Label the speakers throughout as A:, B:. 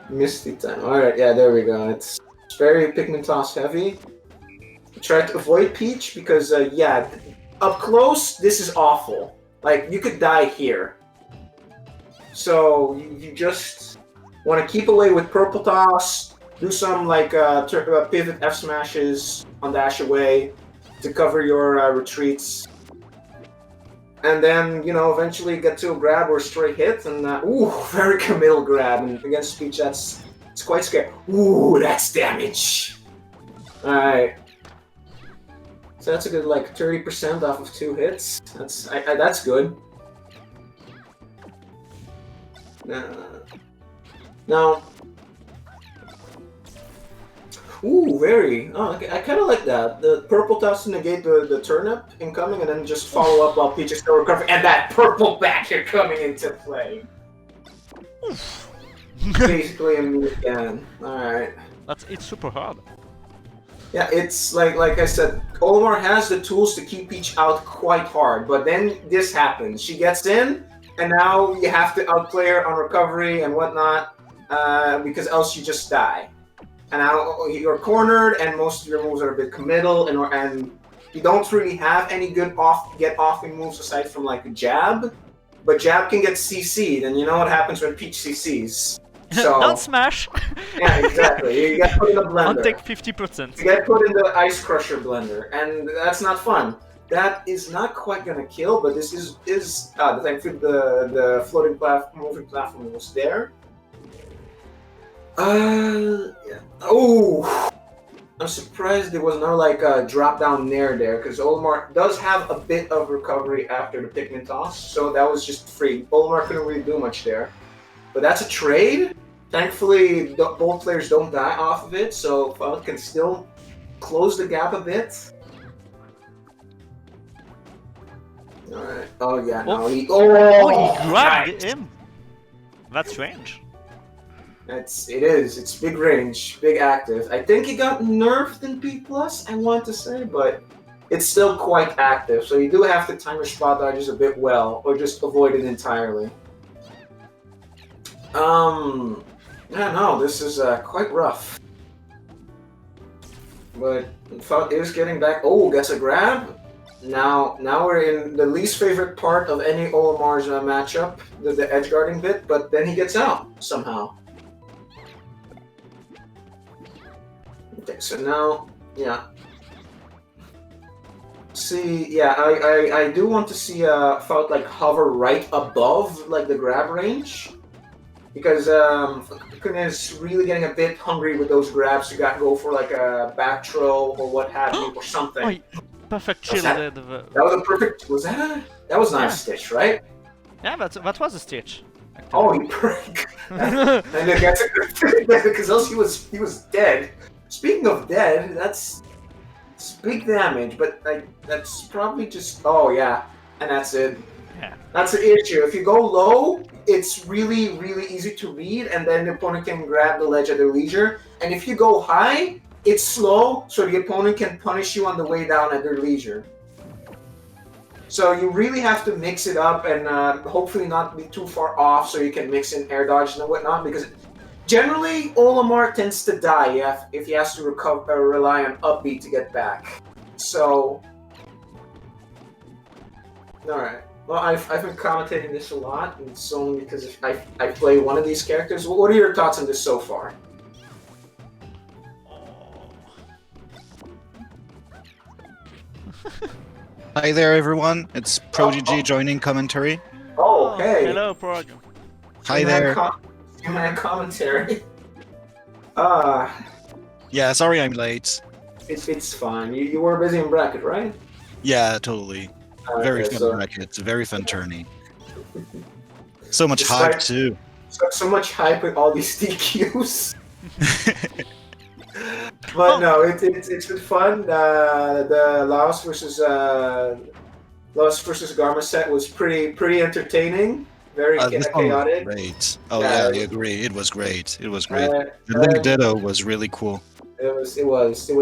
A: Misty time. Alright, yeah, there we go. It's very pigment toss heavy. Try to avoid Peach because, yeah, up close, this is awful. Like, you could die here. So, you just want to keep away with Purple Toss, do some, like, pivot F smashes on dash away to cover your retreats. And then, you know, eventually get to a grab or a straight hit, and ooh, very committal grab. And against Peach, it's quite scary. Ooh, that's damage. Alright. So that's a good, like, 30% off of 2 hits. That's good. Now... Ooh, very. Oh, okay. I kind of like that. The purple toss to negate the turnip incoming, and then just follow up while Peach is still recovering, and that purple back here coming into play. Basically, a mute again. Alright.
B: It's super hard.
A: Yeah, it's like I said, Olimar has the tools to keep Peach out quite hard, but then this happens. She gets in, and now you have to outplay her on recovery and whatnot, because else you just die. And now you're cornered, and most of your moves are a bit committal, and you don't really have any good get-offing moves aside from like a jab. But jab can get CC'd, and you know what happens when Peach CCs. So,
B: don't smash!
A: Yeah, exactly. You get put in the blender.
B: I'll take 50%.
A: You get put in the Ice Crusher blender, and that's not fun. That is not quite gonna kill, but this is thankfully the floating moving platform was there. Yeah. Oh, I'm surprised there was no like drop down nair there, because Olimar does have a bit of recovery after the pigment toss, so that was just free. Olimar couldn't really do much there, but that's a trade. Thankfully, both players don't die off of it, so Fout can still close the gap a bit. Alright. Oh yeah, no, he
B: grabbed him. That's strange.
A: It is. It's big range, big active. I think he got nerfed in P+, I want to say, but it's still quite active, so you do have to time your spot dodges a bit well, or just avoid it entirely. Yeah, no, this is quite rough. But Fout is getting back. Oh, gets a grab. Now we're in the least favorite part of any Olimar's matchup, the edge guarding bit, but then he gets out somehow. Okay, so now, yeah. See, yeah, I do want to see Fout like hover right above like the grab range, because Kune is really getting a bit hungry with those grabs. You got to go for like a back throw or what have you, or something.
B: Perfect chill.
A: That was a perfect. Was that a? That was not a stitch, right?
B: Yeah, that was a stitch.
A: Actually. Oh, he prick. And that's a good thing, because else he was dead. Speaking of dead, it's big damage, but like that's probably just. Oh yeah, and that's it.
B: Yeah.
A: That's the issue. If you go low, it's really easy to read, and then the opponent can grab the ledge at their leisure. And if you go high, it's slow, so the opponent can punish you on the way down at their leisure. So you really have to mix it up and hopefully not be too far off, so you can mix in air dodge and whatnot, because generally Olimar tends to die if he has to rely on upbeat to get back. So, alright. Well, I've been commentating this a lot, and it's only because I play one of these characters. What are your thoughts on this so far?
C: Hi there, everyone. It's Prodigy joining commentary.
A: Oh, hey.
B: Hello, Prog.
C: Hi there.
A: Human commentary.
C: Yeah, sorry I'm late.
A: It's fine. You were busy in bracket, right?
C: Yeah, totally. Very fun bracket. Very fun tourney. So much hype too.
A: So much hype with all these DQs. But no, it's been fun. The Laos versus Garma set was pretty entertaining. Very chaotic.
C: Great. Oh yeah, I agree. It was great. It was great. The Link Ditto was really cool.
A: It was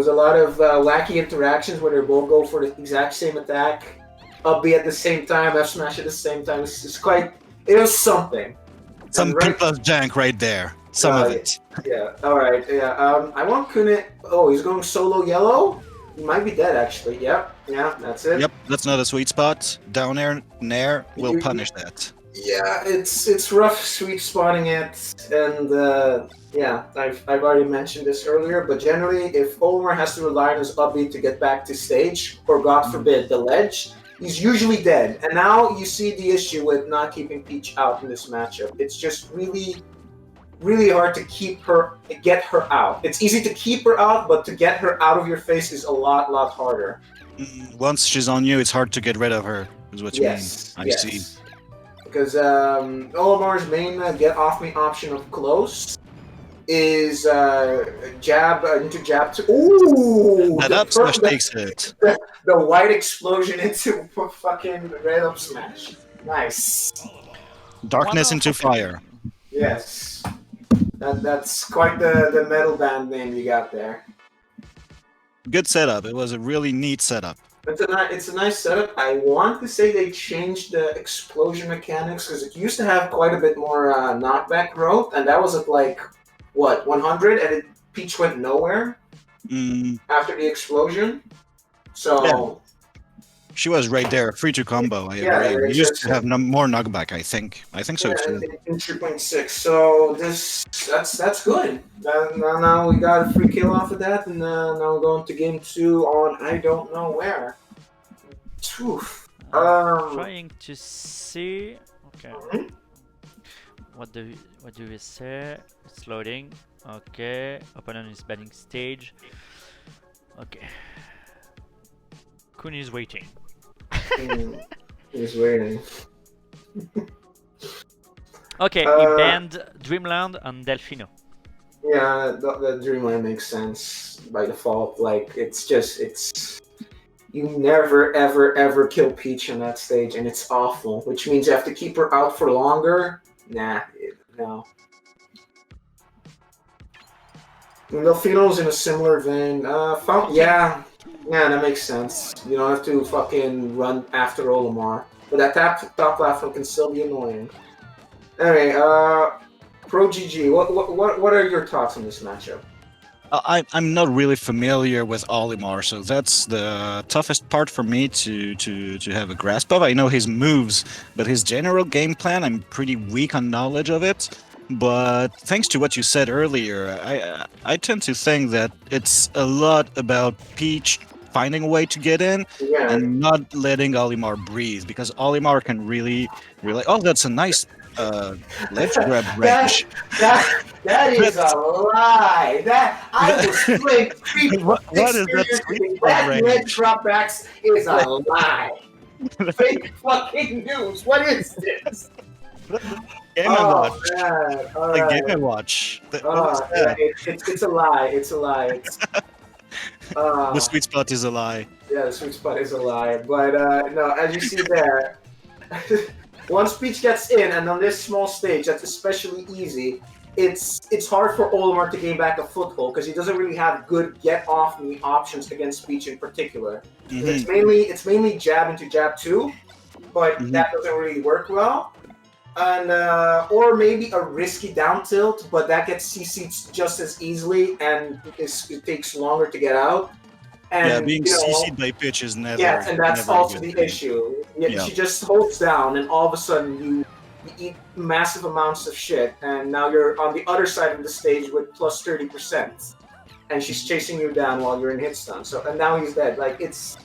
A: a lot of wacky interactions where they both go for the exact same attack, upbeat at the same time, F smash at the same time. It was something.
C: Some P+ jank right there. Some of it.
A: Yeah. All right. Yeah. I want Kune. Oh, he's going solo yellow. He might be dead actually. Yep. Yeah. That's it.
C: Yep, that's not a sweet spot. Down air, nair will
A: You-
C: punish that.
A: Yeah. It's rough sweet spotting it, and yeah, I've already mentioned this earlier, but generally, if Olimar has to rely on his upbeat to get back to stage, or God forbid, the ledge, he's usually dead. And now you see the issue with not keeping Peach out in this matchup. It's just really hard to get her out. It's easy to keep her out, but to get her out of your face is a lot harder.
C: Once she's on you, it's hard to get rid of her, is what you mean. I see.
A: Because Olimar's main get off me option of close is jab into jab two. Ooh!
C: That up smash takes it.
A: The white explosion into fucking red up smash. Nice.
C: Darkness into fire.
A: Yes. That's quite the metal band name you got there.
C: Good setup. It was a really neat setup.
A: It's a nice setup. I want to say they changed the explosion mechanics because it used to have quite a bit more knockback growth, and that was at like what 100, and Peach went nowhere after the explosion. So
C: yeah. She was right there, free to combo. I agree. We used to have more knockback. I think so too.
A: In 3.6. So that's good. Now we got a free kill off of that, and now we're going to game 2 on I don't know where.
B: Trying to see. Okay. What do we say? It's loading. Okay. Opponent is banning stage. Okay. Kune is waiting.
A: He's waiting.
B: Okay, he banned Dreamland and Delfino.
A: Yeah, the Dreamland makes sense by default. Like, it's you never ever kill Peach on that stage, and it's awful. Which means you have to keep her out for longer. Nah, no. Delfino's in a similar vein. Fout, yeah, that makes sense. You don't have to fucking run after Olimar, but that top platform can still be annoying. Anyway, Pro GG, what are your thoughts on this matchup?
C: I'm not really familiar with Olimar, so that's the toughest part for me to have a grasp of. I know his moves, but his general game plan, I'm pretty weak on knowledge of it. But thanks to what you said earlier, I tend to think that it's a lot about Peach finding a way to get in and not letting Olimar breathe, because Olimar can really... Oh, that's a nice ledge grab range.
A: That is a lie. That I was playing
C: What is that sweet
A: that
C: range?
A: ledge dropbacks is a lie. Fake fucking news. What is this?
C: Game and Watch.
A: Man. All right.
C: Game and Watch.
A: It's a lie. It's a lie.
C: The sweet spot is a lie.
A: Yeah, the sweet spot is a lie. But no, as you see there, once Peach gets in, and on this small stage, that's especially easy. It's hard for Olimar to gain back a foothold because he doesn't really have good get off me options against Peach in particular. It's mainly jab into jab 2, but that doesn't really work well. And or maybe a risky down tilt, but that gets CC'd just as easily, and it takes longer to get out. And,
C: yeah, being CC'd by Peach is never.
A: Yes, and that's also the
C: thing.
A: issue. She just holds down, and all of a sudden you eat massive amounts of shit, and now you're on the other side of the stage with plus 30%, and she's chasing you down while you're in hit stun. So, and now he's dead. Like it's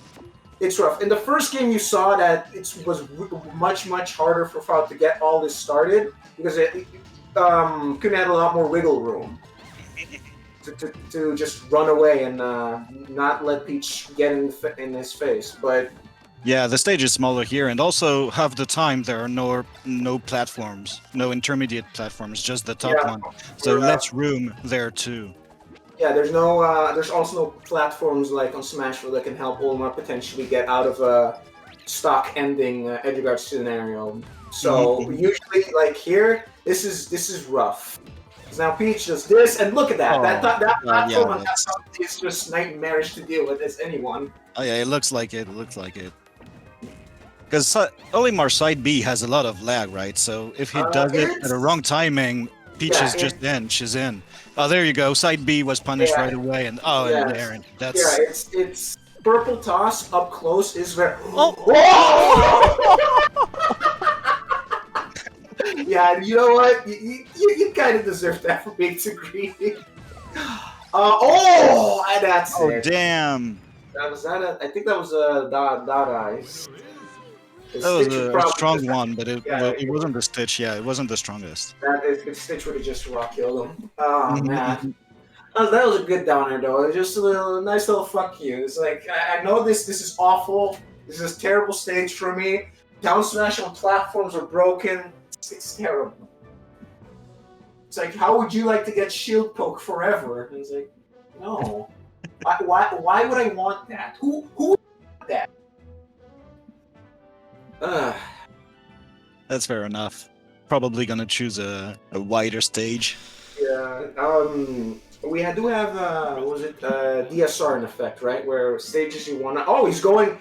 A: rough. In the first game, you saw that it was much harder for Fout to get all this started because Kune had a lot more wiggle room to just run away and not let Peach get in his face. But
C: yeah, the stage is smaller here, and also half the time there are no platforms, no intermediate platforms, just the top one. So less room there too.
A: Yeah, there's also no platforms like on Smashville that can help Olimar potentially get out of a stock ending edgeguard scenario. So usually, like here, this is rough. Now Peach does this, and look at that. That platform on that is just nightmarish to deal with as anyone.
C: Oh yeah, it looks like it. Because Olimar side B has a lot of lag, right? So if he does it at the wrong timing, Peach
A: Yeah,
C: is just in. She's in. Oh, there you go. Side B was punished
A: Yeah.
C: right away, and and
A: Yeah,
C: there, and
A: yeah,
C: that's
A: it's purple toss up close is very.
B: Oh!
A: Yeah, you know what? You kind of deserve that for being too greedy. And that's
C: oh
A: it.
C: damn.
A: That was that. I think that was dot eyes. The
C: That was
A: Stitch would
C: a
A: probably
C: strong
A: just,
C: one, but
A: yeah,
C: it wasn't the Stitch. Yeah, it wasn't the strongest.
A: the Stitch would have just rock killed him. Oh
C: Mhm,
A: man.
C: mhm.
A: That was a good downer though. It was just a nice little fuck you. It's like I know this is awful. This is a terrible stage for me. Down smash on platforms are broken. It's terrible. It's like, how would you like to get shield poke forever? And it's like, no. Why would I want that? Who would want that?
C: That's fair enough. Probably gonna choose a wider stage.
A: Yeah. We do have was it DSR in effect, right? Where stages you wanna. Oh, he's going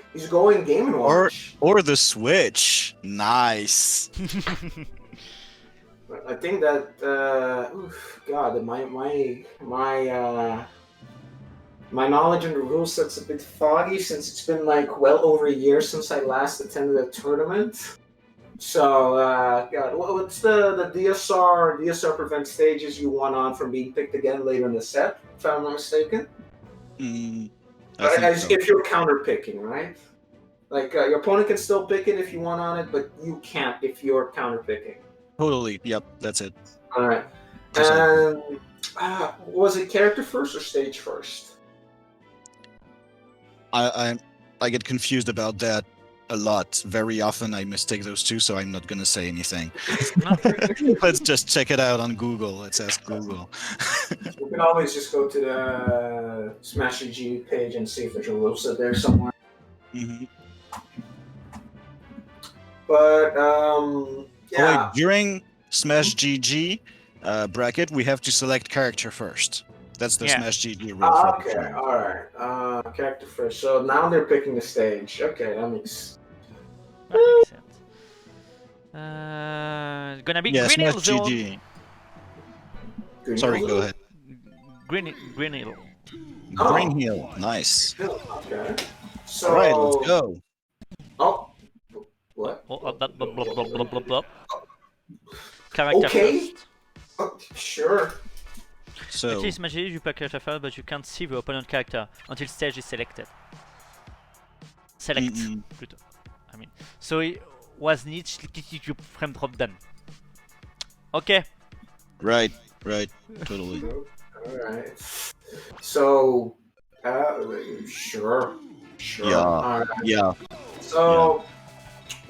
A: Game and Watch.
C: Or the Switch. Nice.
A: I think that God, my knowledge on the rule set's a bit foggy since it's been like well over a year since I last attended a tournament. So God, what's the DSR prevent stages you won on from being picked again later in the set, if I'm not mistaken?
C: I think so.
A: If you're counter picking, right? Like your opponent can still pick it if you won on it, but you can't if you're counter picking.
C: Totally. Yep. That's it.
A: All right. And was it character first or stage first?
C: I get confused about that a lot. Very often I mistake those two, so I'm not gonna say anything. Let's just check it out on Google. Let's ask Google.
A: We can always just go to the Smash G page and see if there's a rule set there somewhere.
C: Mm-hmm.
A: But yeah.
C: Oh, wait, during Smash GG bracket, we have to select character first. That's the Smash GG rule.
A: Okay, alright. Character first. So now they're picking the stage. Okay, that makes
B: sense. Gonna be
C: yeah,
B: Green
C: Smash
B: Hill Zone.
C: GG.
A: Green
C: Sorry,
A: Hill?
C: go ahead.
B: Green Hill.
C: Green Hill, nice.
A: Okay. So.
C: Alright, let's go.
A: Oh. What?
B: Blah, blah, blah, blah, blah, blah, blah. Character
A: Okay.
B: first.
A: Sure.
C: So.
B: It is magic, you pick character first, but you can't see the opponent character until stage is selected. Select, plutôt. I mean, so it was neat frame drop done. Okay.
C: Right, totally.
A: Alright. So, sure.
C: Yeah. Yeah.
A: So,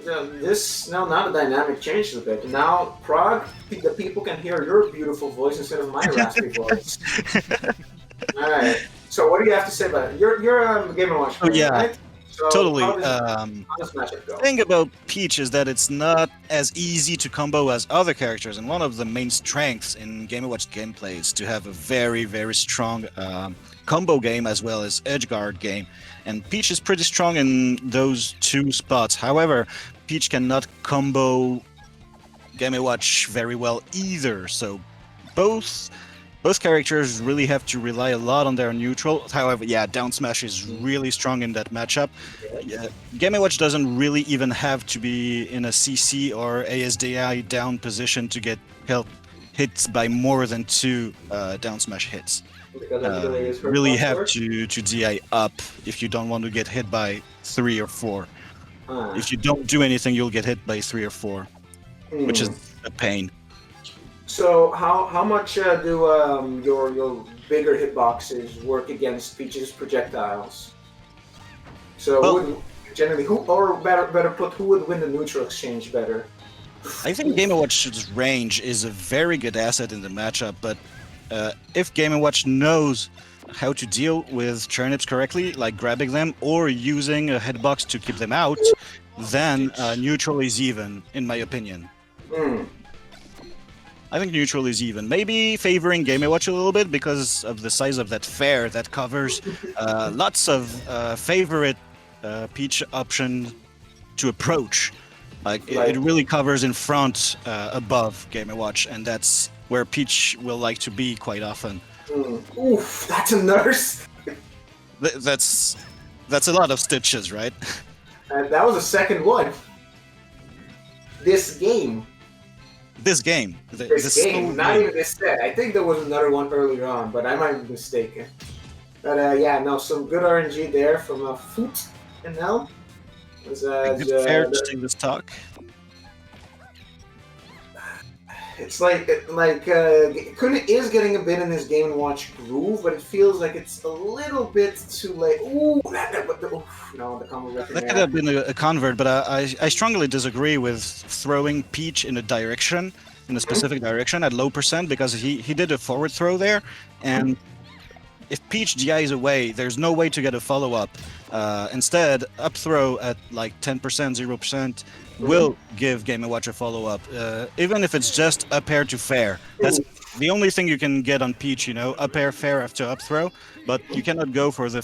A: this now the dynamic changed a bit. Now, Prague, the people can hear your beautiful voice instead of my raspy voice. Alright. So, what do you have to say about it? You're a Game & Watch player,
C: yeah.
A: right? So
C: Totally.
A: How does matchup go?
C: The thing about Peach is that it's not as easy to combo as other characters, and one of the main strengths in Game & Watch gameplay is to have a very, very strong combo game as well as edgeguard game. And Peach is pretty strong in those two spots. However, Peach cannot combo Game & Watch very well either. So both characters really have to rely a lot on their neutral. However, yeah, down smash is really strong in that matchup. Game & Watch doesn't really even have to be in a CC or ASDI down position to get hit by more than 2 down smash hits. Really have to DI up if you don't want to get hit by 3 or 4. If you don't do anything, you'll get hit by 3 or 4, which is a pain.
A: So how much do your bigger hitboxes work against Peach's projectiles? So
C: Well,
A: generally, who would win the neutral exchange better?
C: I think Game & Watch's range is a very good asset in the matchup, but if Game & Watch knows how to deal with turnips correctly, like grabbing them or using a hitbox to keep them out, then neutral is even, in my opinion. I think neutral is even. Maybe favoring Game & Watch a little bit because of the size of that fair that covers lots of favorite Peach options to approach. Like
A: Like-
C: it really covers in front, above Game & Watch, and that's where Peach will like to be quite often.
A: Oof, that's a nurse.
C: That's a lot of stitches, right?
A: And that was the second one. This game.
C: This game.
A: This game, not even this set. I think there was another one earlier on, but I might be mistaken. But yeah, no, some good RNG there from Fout and now. Was,
C: Fair to take this talk.
A: it's like Kune is getting a bit in his Game & Watch groove, but it feels like it's a little bit too late. Ooh, no, the combo
C: That could have been a convert, but I strongly disagree with throwing Peach in a direction, in a specific direction at low percent, because he did a forward throw there, and if Peach GIs away, there's no way to get a follow-up. Instead, up throw at like 10%, 0% will give Game & Watch a follow-up, even if it's just up air to fair. That's the only thing you can get on Peach, you know, up air, fair after up throw, but you cannot go for the